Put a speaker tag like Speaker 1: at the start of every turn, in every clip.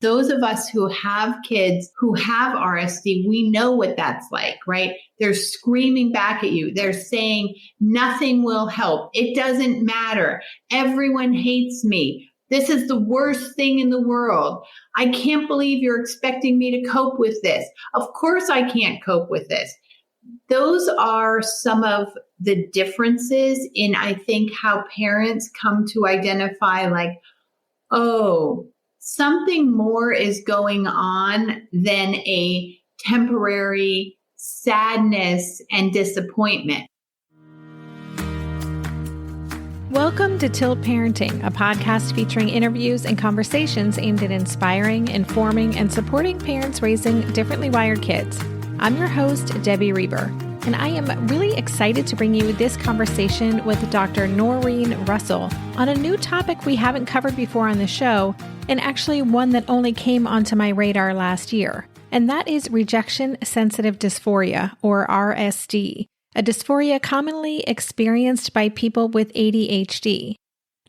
Speaker 1: Those of us who have kids who have RSD, we know what that's like, right? They're screaming back at you. They're saying, nothing will help. It doesn't matter. Everyone hates me. This is the worst thing in the world. I can't believe you're expecting me to cope with this. Of course I can't cope with this. Those are some of the differences in, I think, how parents come to identify like, oh, something more is going on than a temporary sadness and disappointment.
Speaker 2: Welcome to Tilt Parenting, a podcast featuring interviews and conversations aimed at inspiring, informing, and supporting parents raising differently wired kids. I'm your host, Debbie Reber, and I am really excited to bring you this conversation with Dr. Norrine Russell on a new topic we haven't covered before on the show, and actually one that only came onto my radar last year, and that is rejection-sensitive dysphoria, or RSD, a dysphoria commonly experienced by people with ADHD.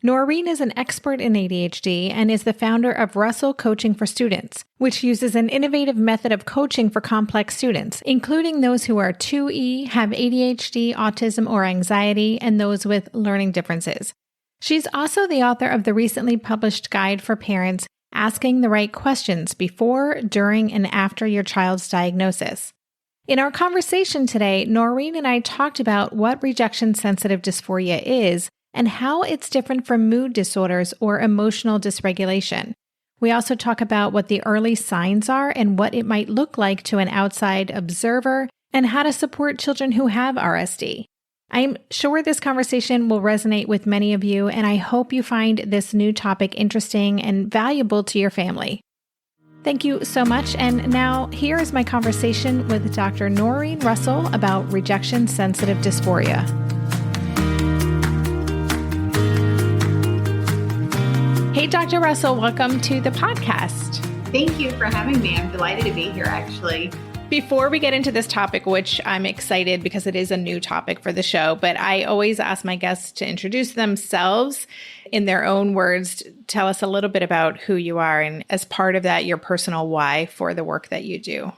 Speaker 2: Norrine is an expert in ADHD and is the founder of Russell Coaching for Students, which uses an innovative method of coaching for complex students, including those who are 2E, have ADHD, autism, or anxiety, and those with learning differences. She's also the author of the recently published guide for parents asking the right questions before, during, and after your child's diagnosis. In our conversation today, Norrine and I talked about what rejection-sensitive dysphoria is and how it's different from mood disorders or emotional dysregulation. We also talk about what the early signs are and what it might look like to an outside observer and how to support children who have RSD. I'm sure this conversation will resonate with many of you, and I hope you find this new topic interesting and valuable to your family. Thank you so much. And now here is my conversation with Dr. Norrine Russell about rejection-sensitive dysphoria. Hey, Dr. Russell, welcome to the podcast.
Speaker 1: Thank you for having me. I'm delighted to be here, actually.
Speaker 2: Before we get into this topic, which I'm excited because it is a new topic for the show, but I always ask my guests to introduce themselves in their own words. Tell us a little bit about who you are and, as part of that, your personal why for the work that you do.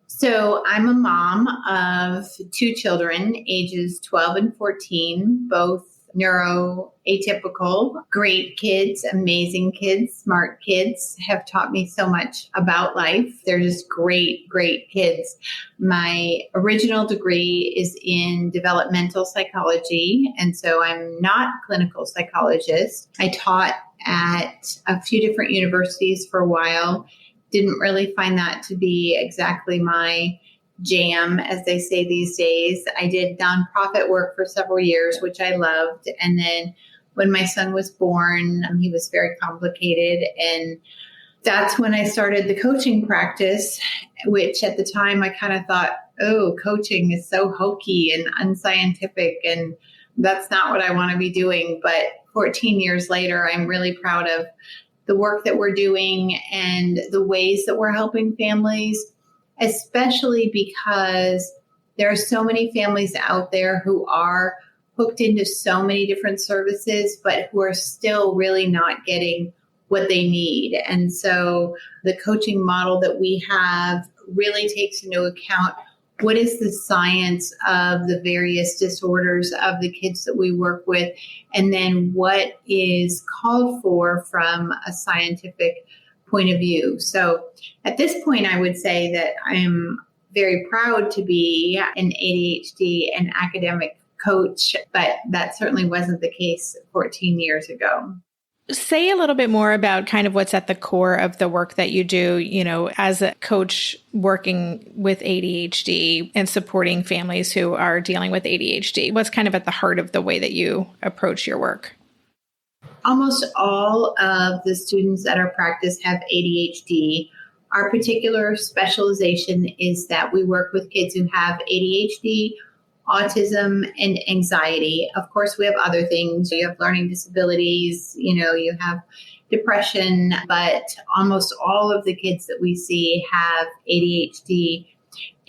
Speaker 1: So I'm a mom of two children, ages 12 and 14, both neuroatypical, great kids, amazing kids, smart kids, have taught me so much about life. They're just great, great kids. My original degree is in developmental psychology, and so I'm not a clinical psychologist. I taught at a few different universities for a while. Didn't really find that to be exactly my jam, as they say these days. I did nonprofit work for several years, which I loved. And then when my son was born, he was very complicated. And that's when I started the coaching practice, which at the time I kind of thought, oh, coaching is so hokey and unscientific, and that's not what I want to be doing. But 14 years later, I'm really proud of the work that we're doing and the ways that we're helping families, especially because there are so many families out there who are hooked into so many different services, but who are still really not getting what they need. And so the coaching model that we have really takes into account what is the science of the various disorders of the kids that we work with, and then what is called for from a scientific point of view. So at this point, I would say that I'm very proud to be an ADHD and academic coach, but that certainly wasn't the case 14 years ago.
Speaker 2: Say a little bit more about kind of what's at the core of the work that you do, as a coach working with ADHD and supporting families who are dealing with ADHD. What's kind of at the heart of the way that you approach your work?
Speaker 1: Almost all of the students at our practice have ADHD. Our particular specialization is that we work with kids who have ADHD, autism, and anxiety. Of course, we have other things. You have learning disabilities, you have depression, but almost all of the kids that we see have ADHD.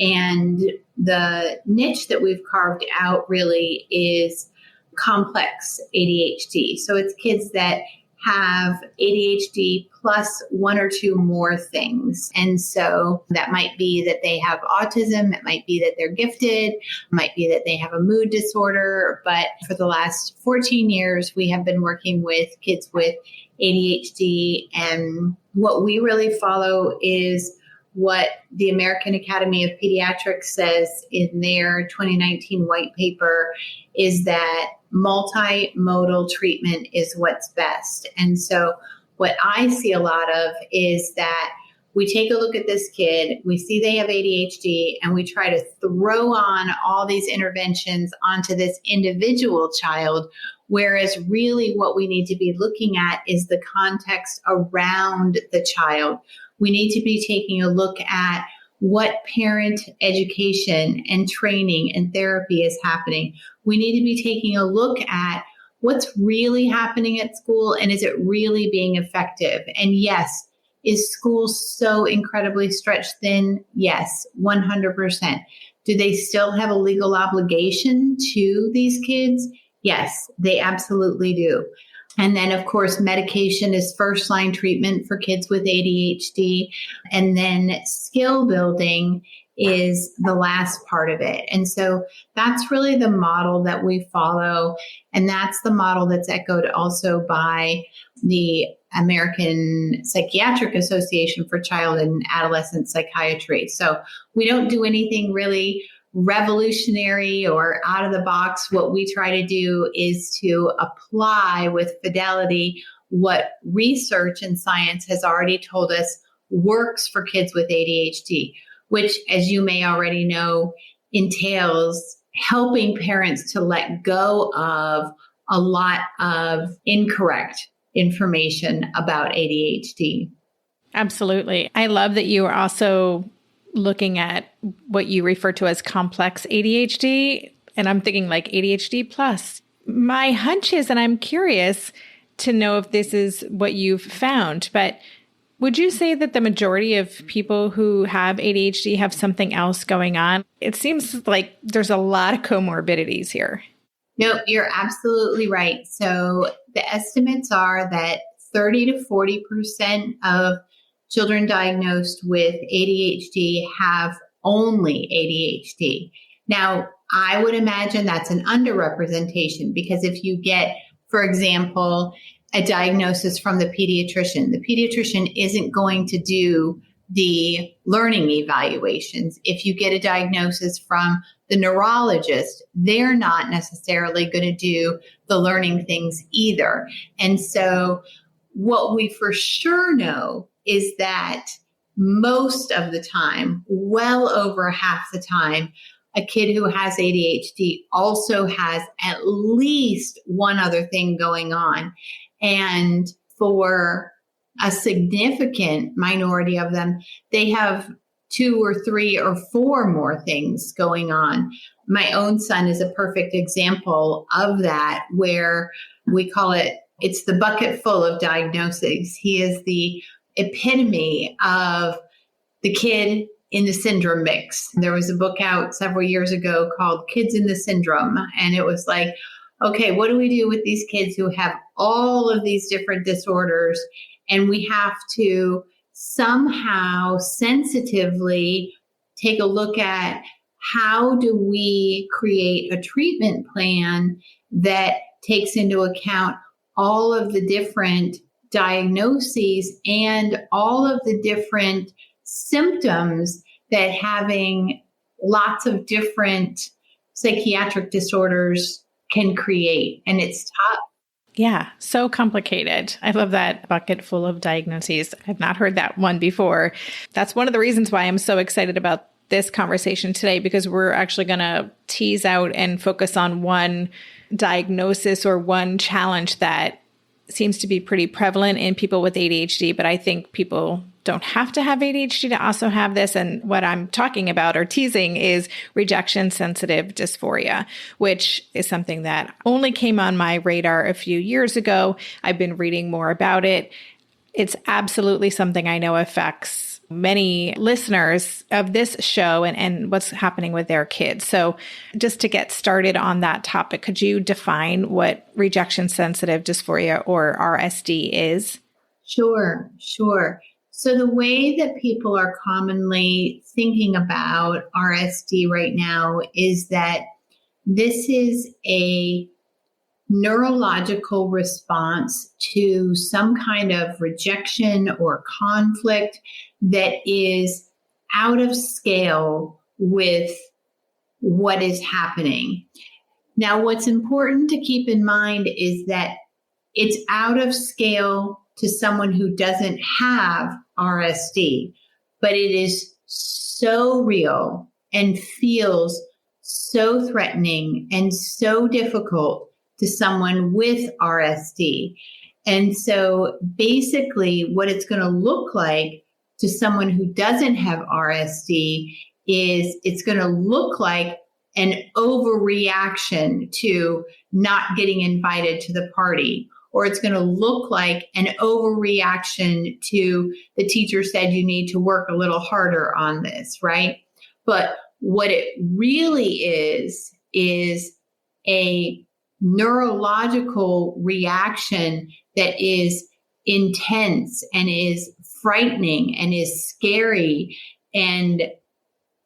Speaker 1: And the niche that we've carved out really is complex ADHD. So it's kids that have ADHD plus one or two more things. And so that might be that they have autism. It might be that they're gifted. It might be that they have a mood disorder. But for the last 14 years, we have been working with kids with ADHD. And what we really follow is what the American Academy of Pediatrics says in their 2019 white paper is that multimodal treatment is what's best. And so what I see a lot of is that we take a look at this kid, we see they have ADHD, and we try to throw on all these interventions onto this individual child, whereas really what we need to be looking at is the context around the child. We need to be taking a look at what parent education and training and therapy is happening. We need to be taking a look at what's really happening at school and is it really being effective? And yes, is school so incredibly stretched thin? Yes, 100%. Do they still have a legal obligation to these kids? Yes, they absolutely do. And then, of course, medication is first line treatment for kids with ADHD. And then skill building is the last part of it. And so that's really the model that we follow. And that's the model that's echoed also by the American Psychiatric Association for Child and Adolescent Psychiatry. So we don't do anything really revolutionary or out of the box. What we try to do is to apply with fidelity what research and science has already told us works for kids with ADHD, which, as you may already know, entails helping parents to let go of a lot of incorrect information about ADHD.
Speaker 2: Absolutely. I love that you are also looking at what you refer to as complex ADHD. And I'm thinking like ADHD plus. My hunch is, and I'm curious to know if this is what you've found, but would you say that the majority of people who have ADHD have something else going on? It seems like there's a lot of comorbidities here.
Speaker 1: No, you're absolutely right. So the estimates are that 30 to 40% of children diagnosed with ADHD have only ADHD. Now, I would imagine that's an underrepresentation because if you get, for example, a diagnosis from the pediatrician isn't going to do the learning evaluations. If you get a diagnosis from the neurologist, they're not necessarily going to do the learning things either. And so what we for sure know is that most of the time, well over half the time, a kid who has ADHD also has at least one other thing going on. And for a significant minority of them, they have 2 or 3 or 4 more things going on. My own son is a perfect example of that, where we call it, it's the bucket full of diagnoses. He is the epitome of the kid in the syndrome mix. There was a book out several years ago called Kids in the Syndrome. And it was like, okay, what do we do with these kids who have all of these different disorders? And we have to somehow sensitively take a look at how do we create a treatment plan that takes into account all of the different diagnoses and all of the different symptoms that having lots of different psychiatric disorders can create. And it's tough.
Speaker 2: Yeah, so complicated. I love that bucket full of diagnoses. I've not heard that one before. That's one of the reasons why I'm so excited about this conversation today, because we're actually going to tease out and focus on one diagnosis or one challenge that seems to be pretty prevalent in people with ADHD, but I think people don't have to have ADHD to also have this. And what I'm talking about or teasing is rejection sensitive dysphoria, which is something that only came on my radar a few years ago. I've been reading more about it. It's absolutely something I know affects many listeners of this show and what's happening with their kids. So just to get started on that topic, could you define what rejection sensitive dysphoria or RSD is?
Speaker 1: Sure. So the way that people are commonly thinking about RSD right now is that this is a neurological response to some kind of rejection or conflict that is out of scale with what is happening. Now, what's important to keep in mind is that it's out of scale to someone who doesn't have RSD, but it is so real and feels so threatening and so difficult to someone with RSD. And so basically what it's going to look like to someone who doesn't have RSD is it's going to look like an overreaction to not getting invited to the party, or it's going to look like an overreaction to the teacher said you need to work a little harder on this, right? But what it really is a neurological reaction that is intense and is frightening and is scary and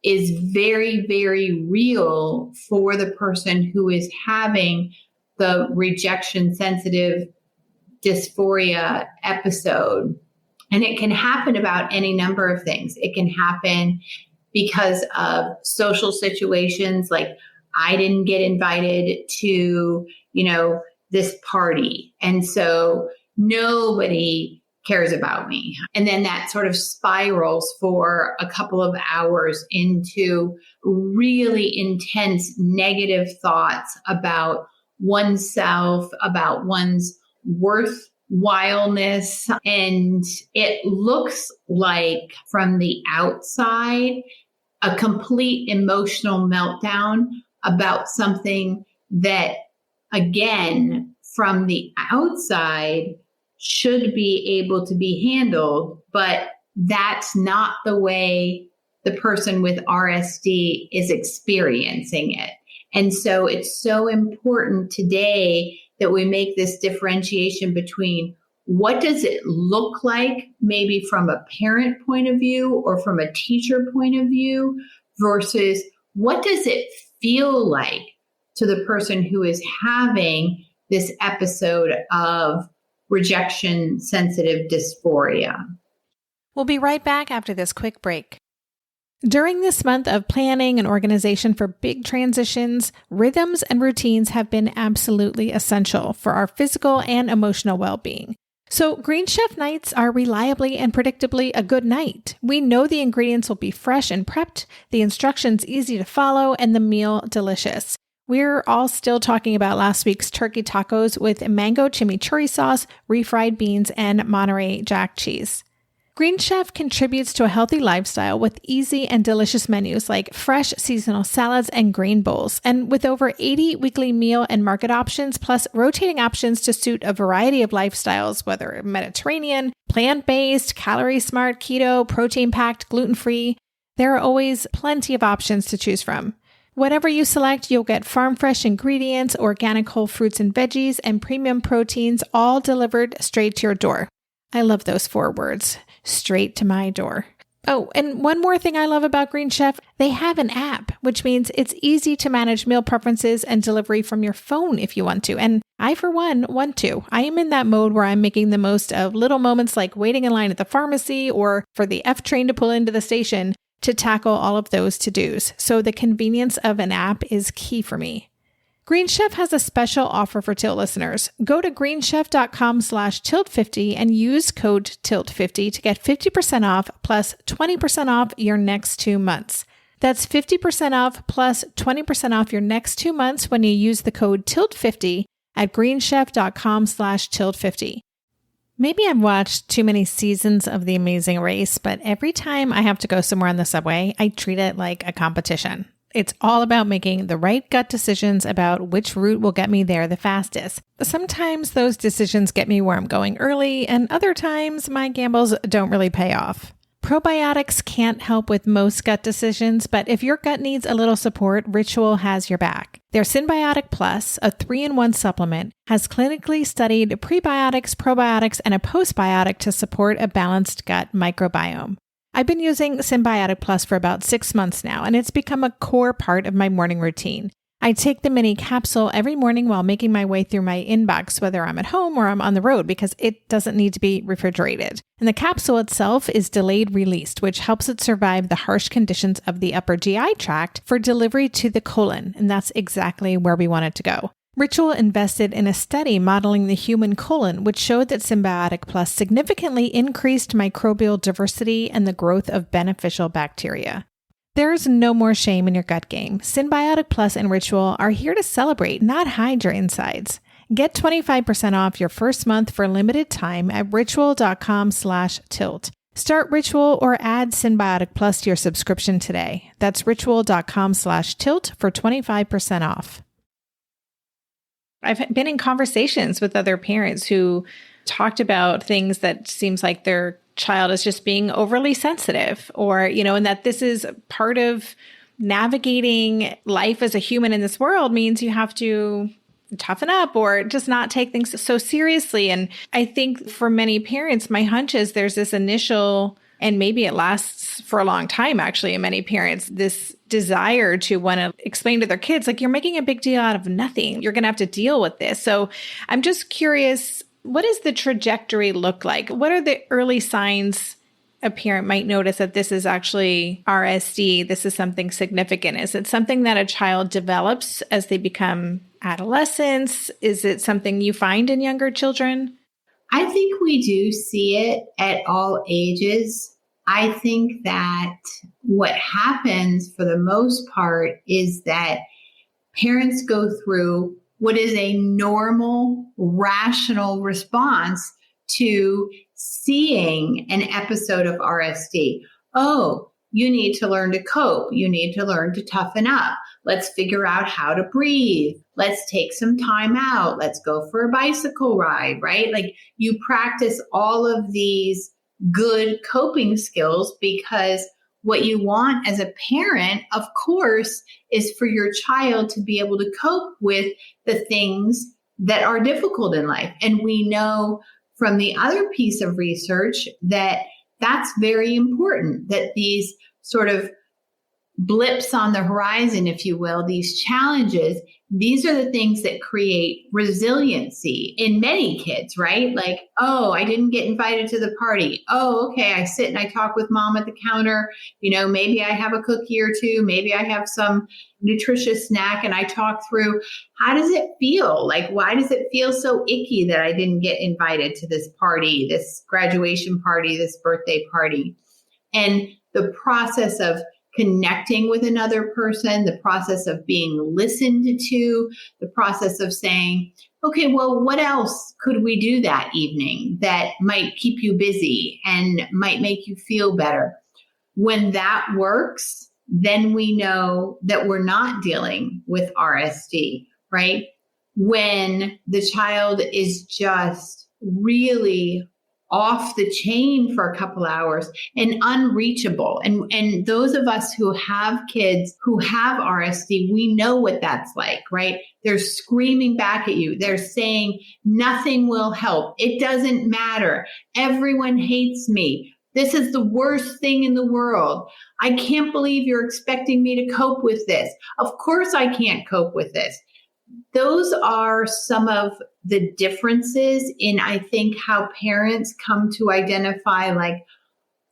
Speaker 1: is very, very real for the person who is having the rejection sensitive dysphoria episode. And it can happen about any number of things. It can happen because of social situations, like I didn't get invited to, this party. And so nobody cares about me. And then that sort of spirals for a couple of hours into really intense negative thoughts about oneself, about one's worthwhileness. And it looks like from the outside, a complete emotional meltdown about something that, again, from the outside should be able to be handled, but that's not the way the person with RSD is experiencing it. And so it's so important today that we make this differentiation between what does it look like, maybe from a parent point of view or from a teacher point of view, versus what does it feel like to the person who is having this episode of rejection sensitive dysphoria.
Speaker 2: We'll be right back after this quick break. During this month of planning and organization for big transitions, rhythms and routines have been absolutely essential for our physical and emotional well-being. So Green Chef nights are reliably and predictably a good night. We know the ingredients will be fresh and prepped, the instructions easy to follow, and the meal delicious. We're all still talking about last week's turkey tacos with mango chimichurri sauce, refried beans, and Monterey Jack cheese. Green Chef contributes to a healthy lifestyle with easy and delicious menus like fresh seasonal salads and green bowls. And with over 80 weekly meal and market options, plus rotating options to suit a variety of lifestyles, whether Mediterranean, plant-based, calorie-smart, keto, protein-packed, gluten-free, there are always plenty of options to choose from. Whatever you select, you'll get farm-fresh ingredients, organic whole fruits and veggies, and premium proteins, all delivered straight to your door. I love those 4 words, straight to my door. Oh, and one more thing I love about Green Chef, they have an app, which means it's easy to manage meal preferences and delivery from your phone if you want to. And I, for one, want to. I am in that mode where I'm making the most of little moments like waiting in line at the pharmacy or for the F train to pull into the station to tackle all of those to-dos. So the convenience of an app is key for me. Green Chef has a special offer for Tilt listeners. Go to greenchef.com/tilt50 and use code TILT50 to get 50% off plus 20% off your next 2 months. That's 50% off plus 20% off your next 2 months when you use the code TILT50 at greenchef.com/tilt50. Maybe I've watched too many seasons of The Amazing Race, but every time I have to go somewhere on the subway, I treat it like a competition. It's all about making the right gut decisions about which route will get me there the fastest. Sometimes those decisions get me where I'm going early, and other times my gambles don't really pay off. Probiotics can't help with most gut decisions, but if your gut needs a little support, Ritual has your back. Their Synbiotic Plus, a 3-in-1 supplement, has clinically studied prebiotics, probiotics, and a postbiotic to support a balanced gut microbiome. I've been using Synbiotic Plus for about 6 months now, and it's become a core part of my morning routine. I take the mini capsule every morning while making my way through my inbox, whether I'm at home or I'm on the road, because it doesn't need to be refrigerated. And the capsule itself is delayed released, which helps it survive the harsh conditions of the upper GI tract for delivery to the colon. And that's exactly where we want it to go. Ritual invested in a study modeling the human colon, which showed that Synbiotic Plus significantly increased microbial diversity and the growth of beneficial bacteria. There's no more shame in your gut game. Synbiotic Plus and Ritual are here to celebrate, not hide your insides. Get 25% off your first month for a limited time at ritual.com/tilt. Start Ritual or add Synbiotic Plus to your subscription today. That's ritual.com/tilt for 25% off. I've been in conversations with other parents who talked about things that seems like their child is just being overly sensitive, or, and that this is part of navigating life as a human in this world means you have to toughen up or just not take things so seriously. And I think for many parents, my hunch is there's this initial, and maybe it lasts for a long time, actually, in many parents, this desire to want to explain to their kids, like, you're making a big deal out of nothing. You're going to have to deal with this. So I'm just curious, what does the trajectory look like? What are the early signs a parent might notice that this is actually RSD? This is something significant. Is it something that a child develops as they become adolescents? Is it something you find in younger children?
Speaker 1: I think we do see it at all ages. I think that what happens for the most part is that parents go through what is a normal, rational response to seeing an episode of RSD. Oh, you need to learn to cope. You need to learn to toughen up. Let's figure out how to breathe. Let's take some time out. Let's go for a bicycle ride, right? Like, you practice all of these good coping skills because what you want as a parent, of course, is for your child to be able to cope with the things that are difficult in life. And we know from the other piece of research that that's very important, that these sort of blips on the horizon, if you will, these challenges, these are the things that create resiliency in many kids, right? Like, oh, I didn't get invited to the party. Oh, okay, I sit and I talk with mom at the counter. Maybe I have a cookie or two. Maybe I have some nutritious snack and I talk through, how does it feel? Like, why does it feel so icky that I didn't get invited to this party, this graduation party, this birthday party? And the process of connecting with another person, the process of being listened to, the process of saying, okay, well, what else could we do that evening that might keep you busy and might make you feel better? When that works, then we know that we're not dealing with RSD, right? When the child is just really off the chain for a couple hours and unreachable. And those of us who have kids who have RSD, we know what that's like, right? They're screaming back at you. They're saying, nothing will help. It doesn't matter. Everyone hates me. This is the worst thing in the world. I can't believe you're expecting me to cope with this. Of course I can't cope with this. Those are some of the differences in, I think, how parents come to identify, like,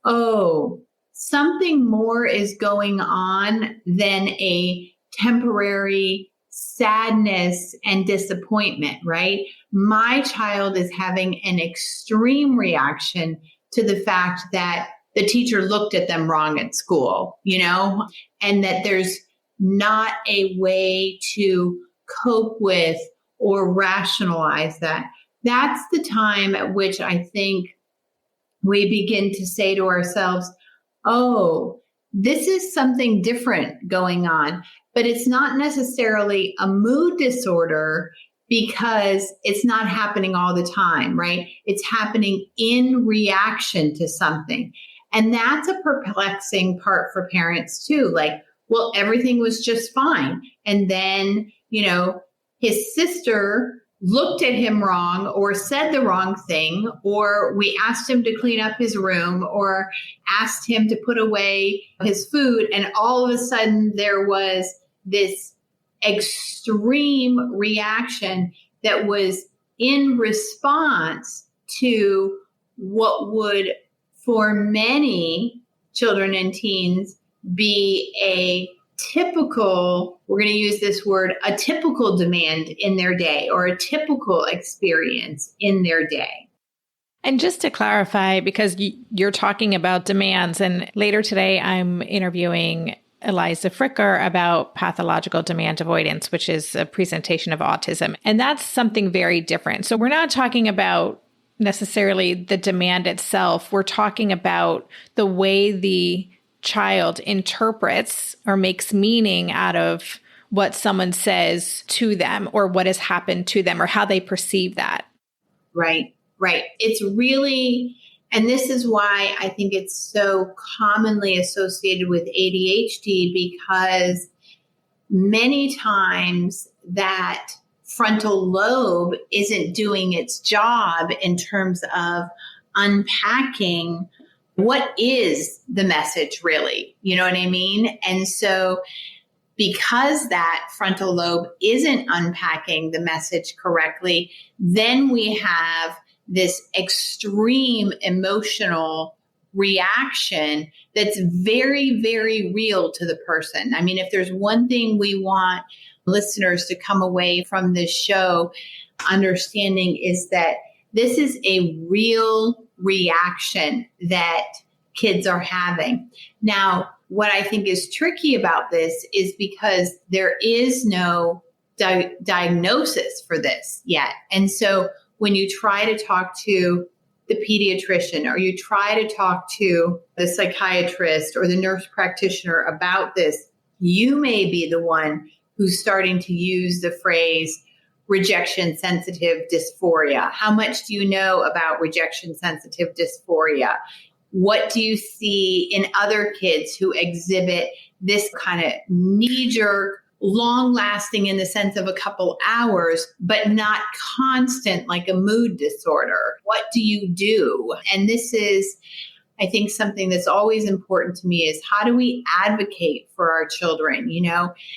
Speaker 1: oh, something more is going on than a temporary sadness and disappointment, right? My child is having an extreme reaction to the fact that the teacher looked at them wrong at school, and that there's not a way to cope with or rationalize that. That's the time at which I think we begin to say to ourselves, oh, this is something different going on, but it's not necessarily a mood disorder because it's not happening all the time, right? It's happening in reaction to something. And that's a perplexing part for parents too. Like, well, everything was just fine. And then, his sister looked at him wrong or said the wrong thing, or we asked him to clean up his room or asked him to put away his food. And all of a sudden there was this extreme reaction that was in response to what would, for many children and teens, be a typical, we're going to use this word, a typical demand in their day or a typical experience in their day.
Speaker 2: And just to clarify, because you're talking about demands, and later today I'm interviewing Eliza Fricker about pathological demand avoidance, which is a presentation of autism. And that's something very different. So we're not talking about necessarily the demand itself. We're talking about the way the child interprets or makes meaning out of what someone says to them or what has happened to them or how they perceive that.
Speaker 1: Right. It's really, and this is why I think it's so commonly associated with ADHD, because many times that frontal lobe isn't doing its job in terms of unpacking what is the message really? You know what I mean? And so because that frontal lobe isn't unpacking the message correctly, then we have this extreme emotional reaction that's very, very real to the person. I mean, if there's one thing we want listeners to come away from this show understanding, is that this is a real reaction that kids are having. Now, what I think is tricky about this is because there is no diagnosis for this yet. And so when you try to talk to the pediatrician or you try to talk to the psychiatrist or the nurse practitioner about this, you may be the one who's starting to use the phrase rejection sensitive dysphoria. How much do you know about rejection sensitive dysphoria? What do you see in other kids who exhibit this kind of knee-jerk, long-lasting in the sense of a couple hours, but not constant, like a mood disorder? What do you do? And this is, I think, something that's always important to me is how do we advocate for our children,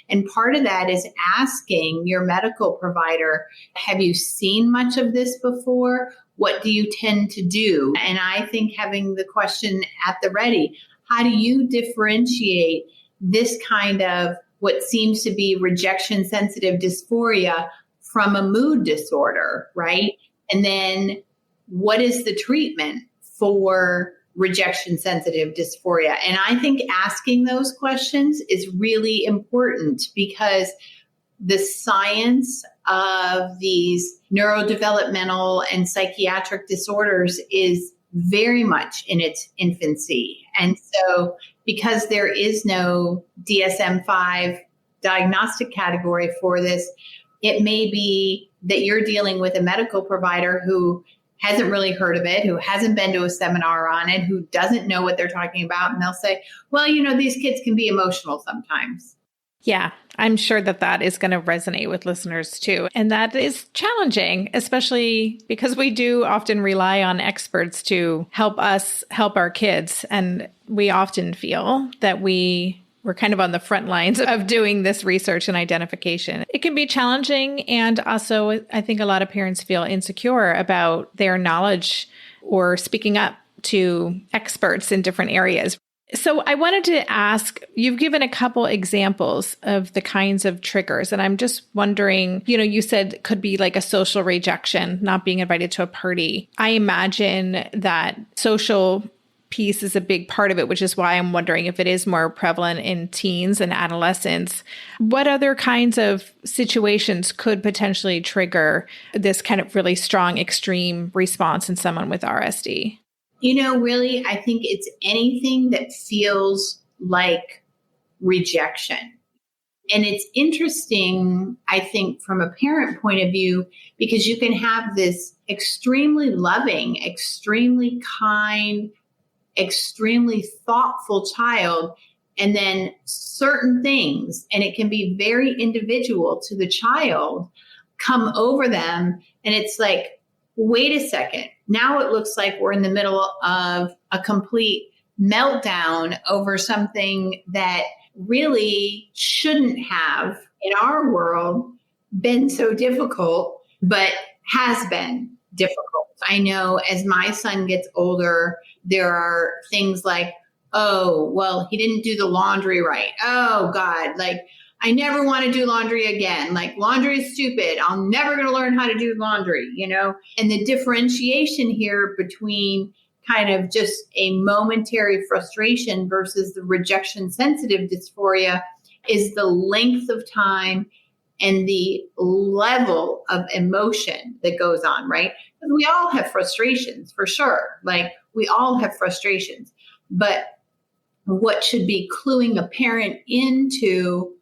Speaker 1: And part of that is asking your medical provider, have you seen much of this before? What do you tend to do? And I think having the question at the ready, how do you differentiate this kind of what seems to be rejection sensitive dysphoria from a mood disorder, right? And then what is the treatment for rejection sensitive dysphoria? And I think asking those questions is really important because the science of these neurodevelopmental and psychiatric disorders is very much in its infancy. And so because there is no DSM-5 diagnostic category for this, it may be that you're dealing with a medical provider who hasn't really heard of it, who hasn't been to a seminar on it, who doesn't know what they're talking about. And they'll say, well, these kids can be emotional sometimes.
Speaker 2: Yeah, I'm sure that is going to resonate with listeners too. And that is challenging, especially because we do often rely on experts to help us help our kids. And we often feel that we're kind of on the front lines of doing this research and identification. It can be challenging. And also, I think a lot of parents feel insecure about their knowledge or speaking up to experts in different areas. So I wanted to ask, you've given a couple examples of the kinds of triggers, and I'm just wondering, you said could be like a social rejection, not being invited to a party. I imagine that social piece is a big part of it, which is why I'm wondering if it is more prevalent in teens and adolescents. What other kinds of situations could potentially trigger this kind of really strong, extreme response in someone with RSD?
Speaker 1: Really, I think it's anything that feels like rejection. And it's interesting, I think, from a parent point of view, because you can have this extremely loving, extremely kind, extremely thoughtful child, and then certain things, and it can be very individual to the child, come over them. And it's like, wait a second. Now it looks like we're in the middle of a complete meltdown over something that really shouldn't have, in our world, been so difficult, but has been difficult. I know as my son gets older, there are things like, oh, well, he didn't do the laundry right. Oh, God, like, I never want to do laundry again. Like, laundry is stupid. I'm never going to learn how to do laundry, you know? And the differentiation here between kind of just a momentary frustration versus the rejection sensitive dysphoria is the length of time and the level of emotion that goes on, right? Because we all have frustrations, for sure. Like, we all have frustrations. But what should be cluing a parent into,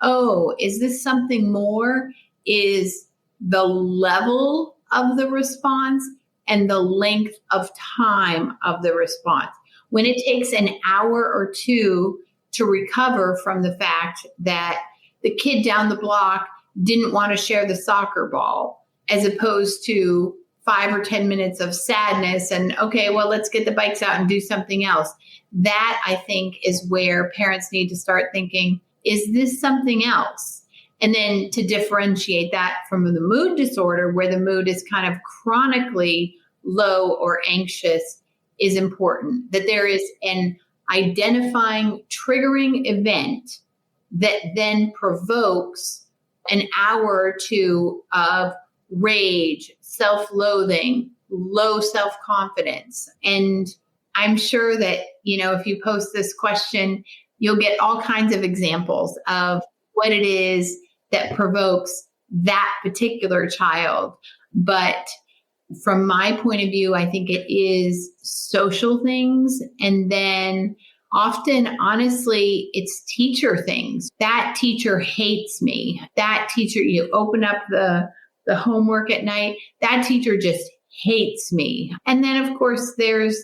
Speaker 1: oh, is this something more, is the level of the response and the length of time of the response. When it takes an hour or two to recover from the fact that the kid down the block didn't want to share the soccer ball, as opposed to 5 or 10 minutes of sadness and, okay, well, let's get the bikes out and do something else. That, I think, is where parents need to start thinking, is this something else? And then to differentiate that from the mood disorder, where the mood is kind of chronically low or anxious, is important. That there is an identifying triggering event that then provokes an hour or two of rage, self-loathing, low self-confidence. And I'm sure that, you know, if you post this question, you'll get all kinds of examples of what it is that provokes that particular child. But from my point of view, I think it is social things. And then often, honestly, it's teacher things. That teacher hates me. That teacher, you open up the homework at night, that teacher just hates me. And then, of course, there's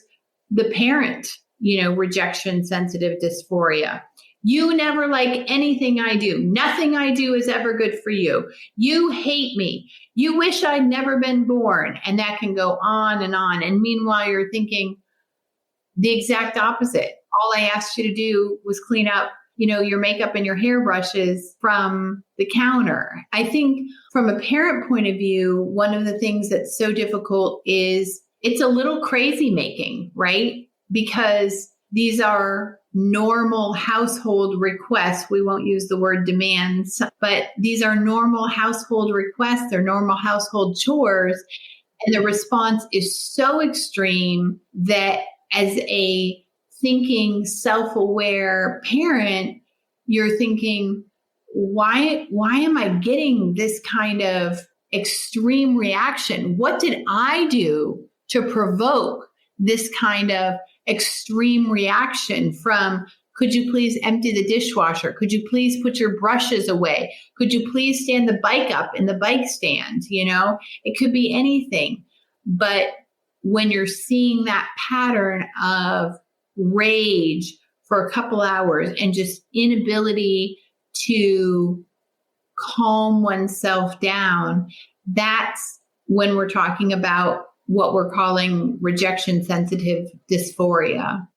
Speaker 1: the parent, you know, rejection sensitive dysphoria. You never like anything I do. Nothing I do is ever good for you. You hate me. You wish I'd never been born. And that can go on. And meanwhile, you're thinking the exact opposite. All I asked you to do was clean up, you know, your makeup and your hairbrushes from the counter. I think from a parent point of view, one of the things that's so difficult is it's a little crazy making, right? Because these are normal household requests. We won't use the word demands, but these are normal household requests. They're normal household chores. And the response is so extreme that as a thinking, self-aware parent, you're thinking, why am I getting this kind of extreme reaction? What did I do to provoke this kind of extreme reaction from, could you please empty the dishwasher? Could you please put your brushes away? Could you please stand the bike up in the bike stand? You know, it could be anything. But when you're seeing that pattern of rage for a couple hours and just inability to calm oneself down, that's when we're talking about what we're calling rejection sensitive dysphoria.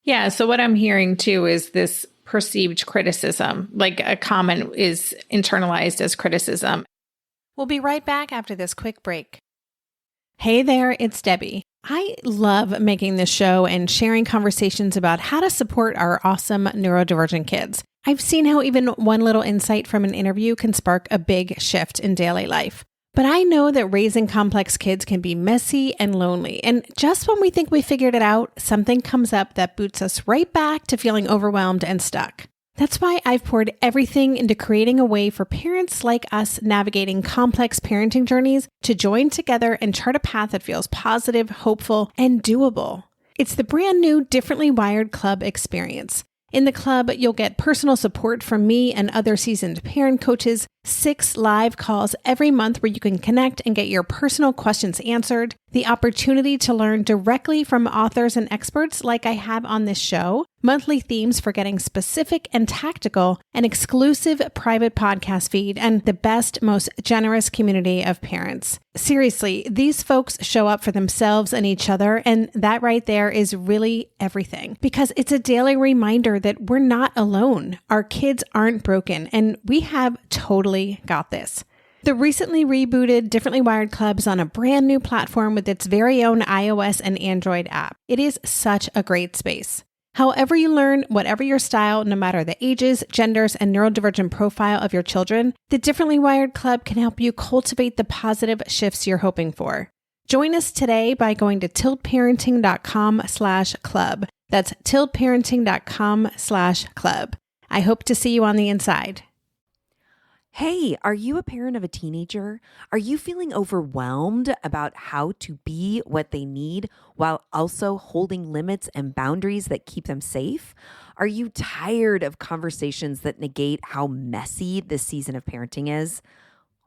Speaker 2: Yeah. So what I'm hearing too is this perceived criticism, like a comment is internalized as criticism. We'll be right back after this quick break. Hey there, it's Debbie. I love making this show and sharing conversations about how to support our awesome neurodivergent kids. I've seen how even one little insight from an interview can spark a big shift in daily life. But I know that raising complex kids can be messy and lonely. And just when we think we figured it out, something comes up that boots us right back to feeling overwhelmed and stuck. That's why I've poured everything into creating a way for parents like us navigating complex parenting journeys to join together and chart a path that feels positive, hopeful, and doable. It's the brand new Differently Wired Club experience. In the club, you'll get personal support from me and other seasoned parent coaches, 6 live calls every month where you can connect and get your personal questions answered, the opportunity to learn directly from authors and experts like I have on this show, monthly themes for getting specific and tactical, an exclusive private podcast feed, and the best, most generous community of parents. Seriously, these folks show up for themselves and each other, and that right there is really everything, because it's a daily reminder that we're not alone. Our kids aren't broken, and we have totally got this. The recently rebooted Differently Wired Club is on a brand new platform with its very own iOS and Android app. It is such a great space. However you learn, whatever your style, no matter the ages, genders, and neurodivergent profile of your children, the Differently Wired Club can help you cultivate the positive shifts you're hoping for. Join us today by going to tiltparenting.com/club. That's tiltparenting.com/club. I hope to see you on the inside.
Speaker 3: Hey, are you a parent of a teenager? Are you feeling overwhelmed about how to be what they need while also holding limits and boundaries that keep them safe? Are you tired of conversations that negate how messy this season of parenting is?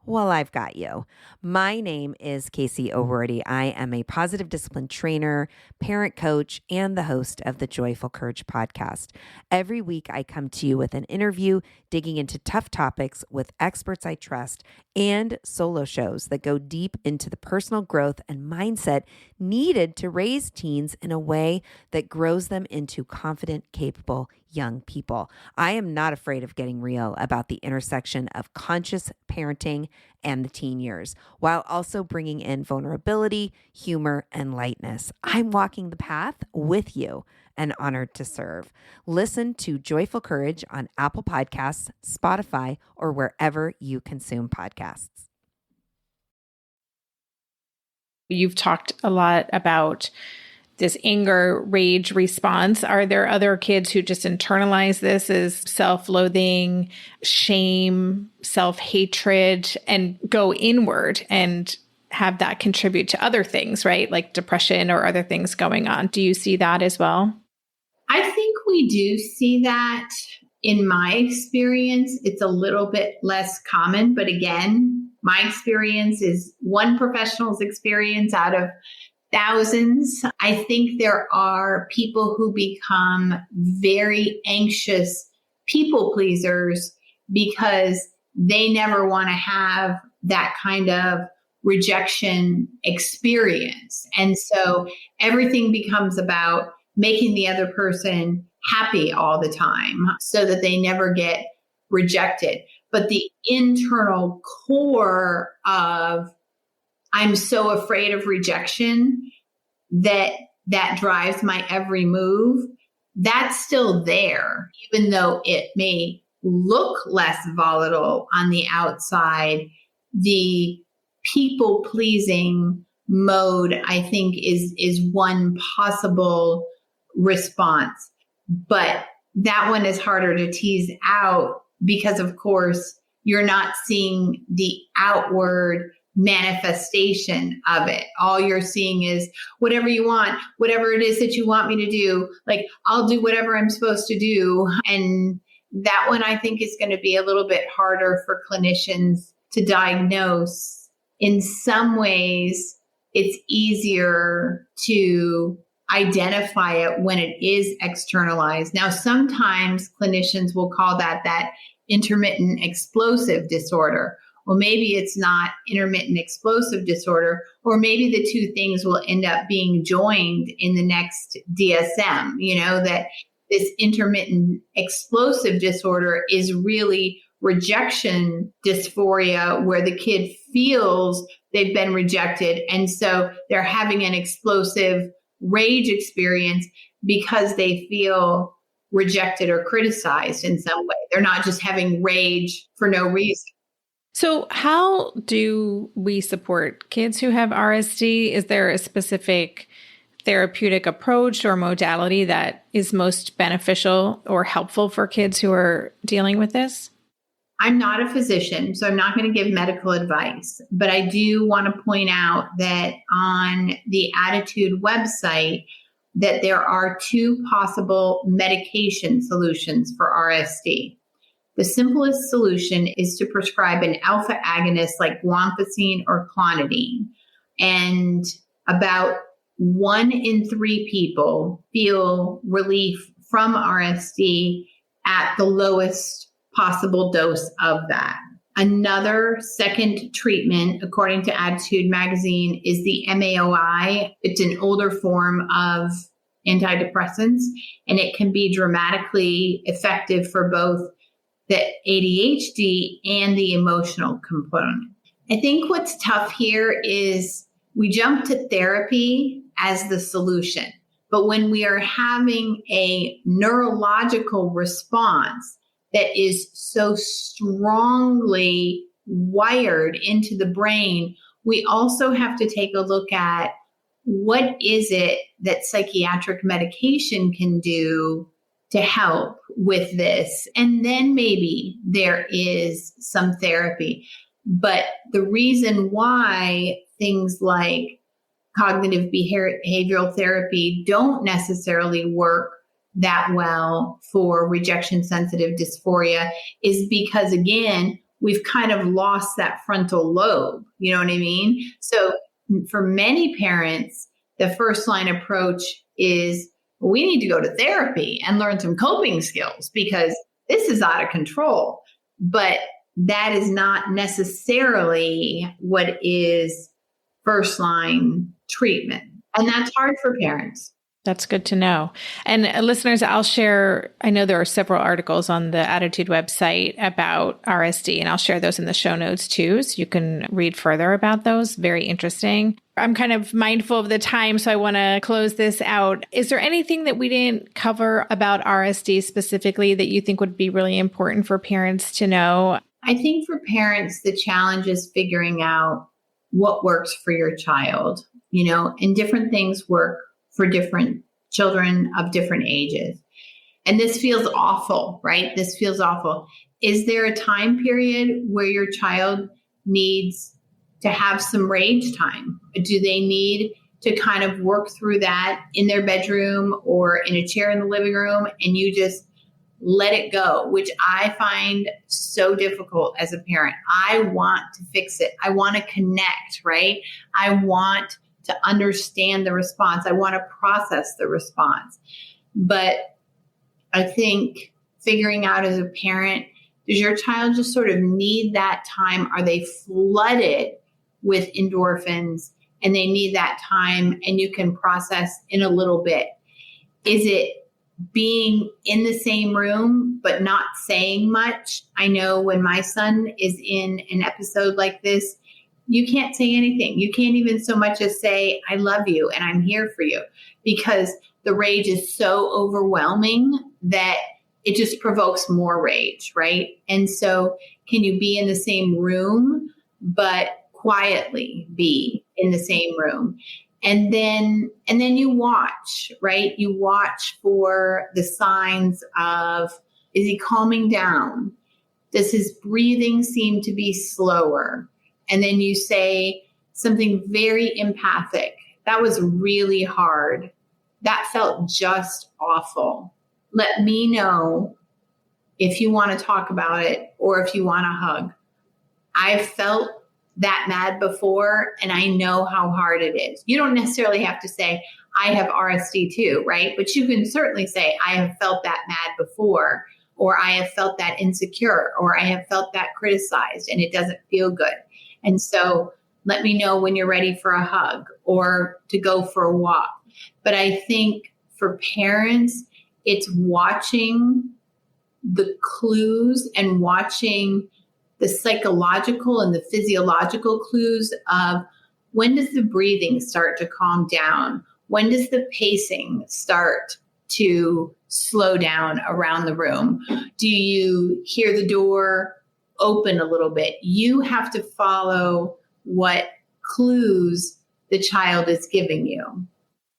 Speaker 3: Well, I've got you. My name is Casey O'Rourke. I am a positive discipline trainer, parent coach, and the host of the Joyful Courage podcast. Every week, I come to you with an interview digging into tough topics with experts I trust and solo shows that go deep into the personal growth and mindset needed to raise teens in a way that grows them into confident, capable young people. I am not afraid of getting real about the intersection of conscious parenting and the teen years, while also bringing in vulnerability, humor, and lightness. I'm walking the path with you and honored to serve. Listen to Joyful Courage on Apple Podcasts, Spotify, or wherever you consume podcasts.
Speaker 2: You've talked a lot about this anger, rage response. Are there other kids who just internalize this as self-loathing, shame, self-hatred, and go inward and have that contribute to other things, right? Like depression or other things going on. Do you see that as well?
Speaker 1: I think we do see that. In my experience, it's a little bit less common, but again, my experience is one professional's experience out of thousands. I think there are people who become very anxious people pleasers because they never want to have that kind of rejection experience. And so everything becomes about making the other person happy all the time so that they never get rejected. But the internal core of I'm so afraid of rejection that drives my every move, that's still there, even though it may look less volatile on the outside. The people-pleasing mode, I think, is one possible response. But that one is harder to tease out because, of course, you're not seeing the outward manifestation of it. All you're seeing is whatever you want, whatever it is that you want me to do, like I'll do whatever I'm supposed to do. And that one I think is going to be a little bit harder for clinicians to diagnose. In some ways, it's easier to identify it when it is externalized. Now, sometimes clinicians will call that intermittent explosive disorder. Well, maybe it's not intermittent explosive disorder, or maybe the two things will end up being joined in the next DSM, that this intermittent explosive disorder is really rejection dysphoria, where the kid feels they've been rejected. And so they're having an explosive rage experience because they feel rejected or criticized in some way. They're not just having rage for no reason.
Speaker 2: So how do we support kids who have RSD? Is there a specific therapeutic approach or modality that is most beneficial or helpful for kids who are dealing with this?
Speaker 1: I'm not a physician, so I'm not going to give medical advice, but I do want to point out that on the Attitude website, that there are two possible medication solutions for RSD. the simplest solution is to prescribe an alpha agonist like guanfacine or clonidine. And about 1 in 3 people feel relief from RSD at the lowest possible dose of that. Another second treatment, according to Attitude Magazine, is the MAOI. It's an older form of antidepressants, and it can be dramatically effective for both the ADHD and the emotional component. I think what's tough here is we jump to therapy as the solution. But when we are having a neurological response that is so strongly wired into the brain, we also have to take a look at what is it that psychiatric medication can do to help with this. And then maybe there is some therapy. But the reason why things like cognitive behavioral therapy don't necessarily work that well for rejection sensitive dysphoria is because, again, we've kind of lost that frontal lobe. You know what I mean? So for many parents, the first line approach is, we need to go to therapy and learn some coping skills because this is out of control. But that is not necessarily what is first line treatment. And that's hard for parents.
Speaker 2: That's good to know. And listeners, I'll share, I know there are several articles on the Attitude website about RSD, and I'll share those in the show notes too, so you can read further about those. Very interesting. I'm kind of mindful of the time, so I want to close this out. Is there anything that we didn't cover about RSD specifically that you think would be really important for parents to know?
Speaker 1: I think for parents, the challenge is figuring out what works for your child, and different things work for different children of different ages. And this feels awful, right? This feels awful. Is there a time period where your child needs to have some rage time? Do they need to kind of work through that in their bedroom or in a chair in the living room and you just let it go, which I find so difficult as a parent? I want to fix it. I want to connect, right? I want to understand the response. I want to process the response. But I think figuring out as a parent, does your child just sort of need that time? Are they flooded with endorphins and they need that time and you can process in a little bit? Is it being in the same room but not saying much? I know when my son is in an episode like this, you can't say anything. You can't even so much as say, I love you and I'm here for you, because the rage is so overwhelming that it just provokes more rage, right? And so can you be in the same room, but quietly be in the same room? And then you watch, right? You watch for the signs of, is he calming down? Does his breathing seem to be slower? And then you say something very empathic. That was really hard. That felt just awful. Let me know if you want to talk about it or if you want a hug. I've felt that mad before and I know how hard it is. You don't necessarily have to say, I have RSD too, right? But you can certainly say, I have felt that mad before, or I have felt that insecure, or I have felt that criticized and it doesn't feel good. And so let me know when you're ready for a hug or to go for a walk. But I think for parents, it's watching the clues and watching the psychological and the physiological clues of, when does the breathing start to calm down? When does the pacing start to slow down around the room? Do you hear the door open a little bit? You have to follow what clues the child is giving you.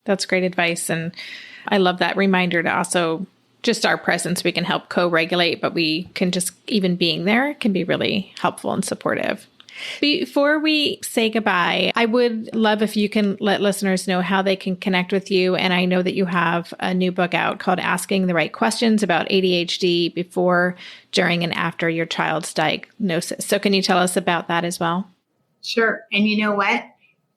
Speaker 2: That's great advice. And I love that reminder to also just our presence. We can help co-regulate, but we can just, even being there can be really helpful and supportive. Before we say goodbye, I would love if you can let listeners know how they can connect with you. And I know that you have a new book out called Asking the Right Questions about ADHD before, during, and after your child's diagnosis. So can you tell us about that as well?
Speaker 1: Sure. And you know what?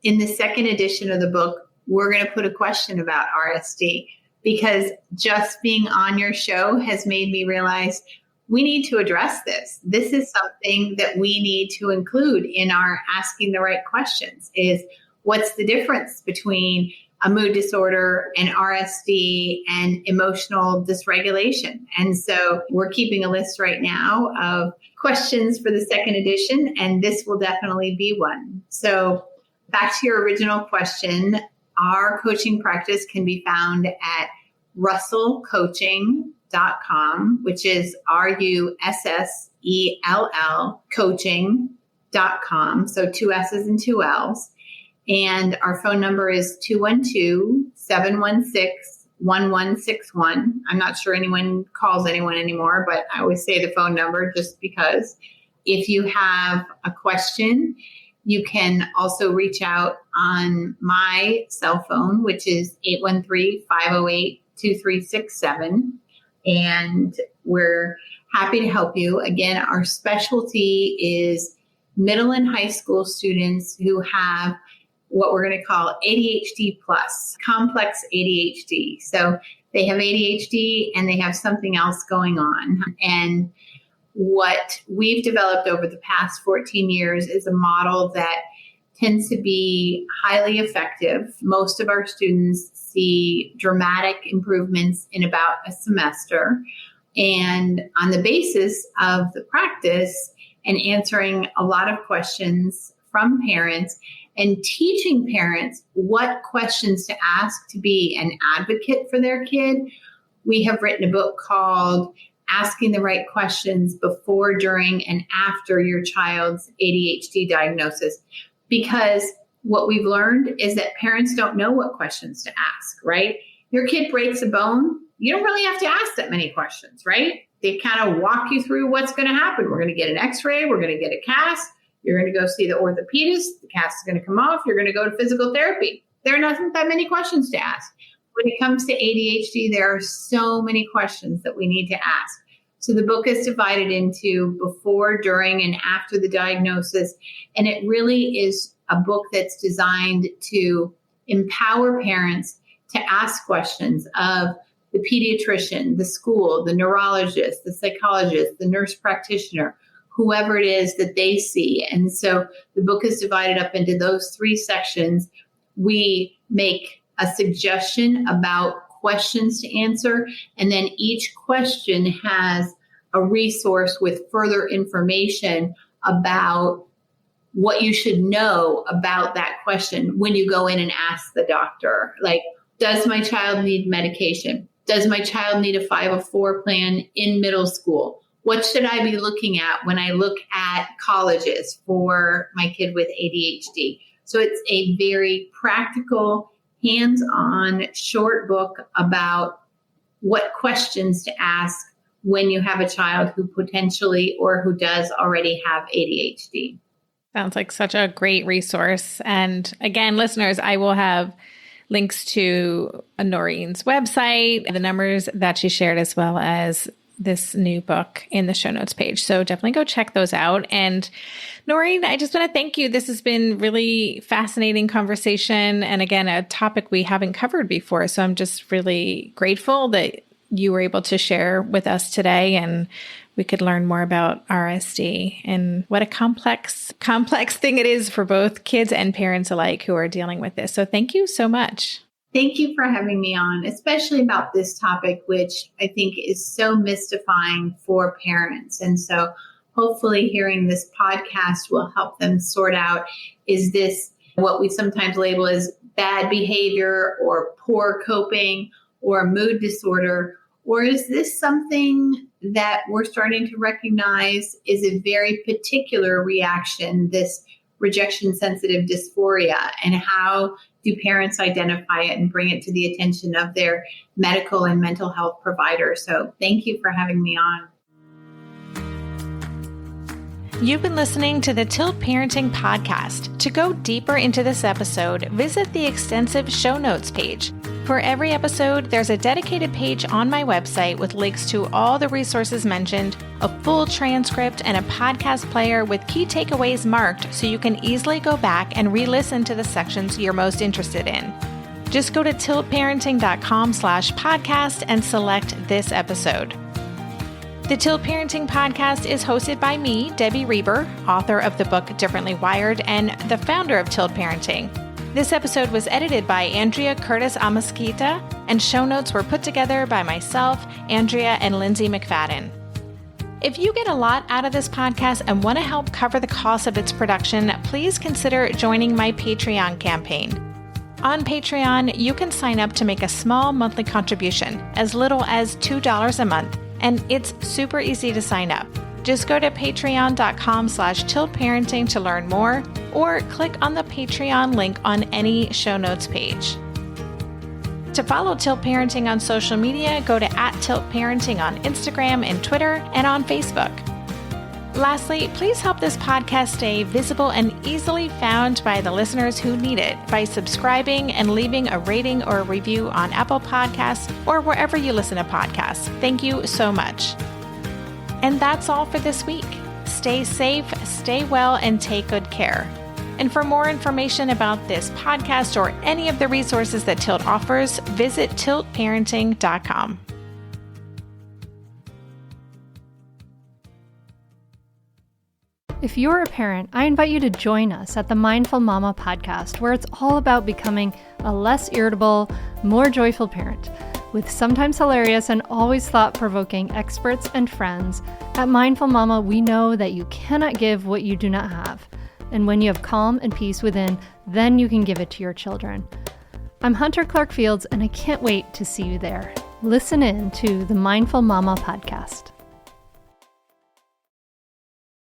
Speaker 1: In the second edition of the book, we're going to put a question about RSD, because just being on your show has made me realize we need to address this. This is something that we need to include in our asking the right questions, is what's the difference between a mood disorder and RSD and emotional dysregulation. And so we're keeping a list right now of questions for the second edition, and this will definitely be one. So back to your original question, our coaching practice can be found at russellcoaching.com, which is RUSSELL coaching.com. So 2 S's and 2 L's. And our phone number is 212-716-1161. I'm not sure anyone calls anyone anymore, but I always say the phone number just because. If you have a question, you can also reach out on my cell phone, which is 813-508-2367. And we're happy to help you. Again, our specialty is middle and high school students who have what we're going to call ADHD plus, complex ADHD. So they have ADHD and they have something else going on. And what we've developed over the past 14 years is a model that tends to be highly effective. Most of our students see dramatic improvements in about a semester. And on the basis of the practice and answering a lot of questions from parents and teaching parents what questions to ask to be an advocate for their kid, we have written a book called Asking the Right Questions Before, During, and After Your Child's ADHD Diagnosis. Because what we've learned is that parents don't know what questions to ask, right? Your kid breaks a bone, you don't really have to ask that many questions, right? They kind of walk you through what's going to happen. We're going to get an x-ray, we're going to get a cast, you're going to go see the orthopedist, the cast is going to come off, you're going to go to physical therapy. There are not that many questions to ask. When it comes to ADHD, there are so many questions that we need to ask. So the book is divided into before, during, and after the diagnosis. And it really is a book that's designed to empower parents to ask questions of the pediatrician, the school, the neurologist, the psychologist, the nurse practitioner, whoever it is that they see. And so the book is divided up into those 3 sections. We make a suggestion about questions to answer, and then each question has a resource with further information about what you should know about that question when you go in and ask the doctor. Like, does my child need medication? Does my child need a 504 plan in middle school? What should I be looking at when I look at colleges for my kid with ADHD? So it's a very practical, hands-on, short book about what questions to ask when you have a child who potentially or who does already have ADHD.
Speaker 2: Sounds like such a great resource. And again, listeners, I will have links to Norrine's website, the numbers that she shared, as well as this new book in the show notes page. So definitely go check those out. And Norrine, I just want to thank you. This has been really fascinating conversation. And again, a topic we haven't covered before. So I'm just really grateful that you were able to share with us today and we could learn more about RSD and what a complex thing it is for both kids and parents alike who are dealing with this. So thank you so much.
Speaker 1: Thank you for having me on, especially about this topic, which I think is so mystifying for parents. And so hopefully hearing this podcast will help them sort out, is this what we sometimes label as bad behavior or poor coping or mood disorder? Or is this something that we're starting to recognize is a very particular reaction, this rejection sensitive dysphoria, and how do parents identify it and bring it to the attention of their medical and mental health provider? So thank you for having me on.
Speaker 2: You've been listening to the Tilt Parenting Podcast. To go deeper into this episode, visit the extensive show notes page. For every episode, there's a dedicated page on my website with links to all the resources mentioned, a full transcript, and a podcast player with key takeaways marked so you can easily go back and re-listen to the sections you're most interested in. Just go to tiltparenting.com/podcast and select this episode. The Tilt Parenting Podcast is hosted by me, Debbie Reber, author of the book Differently Wired and the founder of Tilt Parenting. This episode was edited by Andrea Curtis Amasquita, and show notes were put together by myself, Andrea, and Lindsay McFadden. If you get a lot out of this podcast and want to help cover the cost of its production, please consider joining my Patreon campaign. On Patreon, you can sign up to make a small monthly contribution, as little as $2 a month, and it's super easy to sign up. Just go to patreon.com/tiltparenting to learn more, or click on the Patreon link on any show notes page. To follow Tilt Parenting on social media, go to @tiltparenting on Instagram and Twitter and on Facebook. Lastly, please help this podcast stay visible and easily found by the listeners who need it by subscribing and leaving a rating or a review on Apple Podcasts or wherever you listen to podcasts. Thank you so much. And that's all for this week. Stay safe, stay well, and take good care. And for more information about this podcast or any of the resources that Tilt offers, visit tiltparenting.com.
Speaker 4: If you're a parent, I invite you to join us at the Mindful Mama podcast, where it's all about becoming a less irritable, more joyful parent. With sometimes hilarious and always thought-provoking experts and friends, at Mindful Mama, we know that you cannot give what you do not have. And when you have calm and peace within, then you can give it to your children. I'm Hunter Clark Fields, and I can't wait to see you there. Listen in to the Mindful Mama podcast.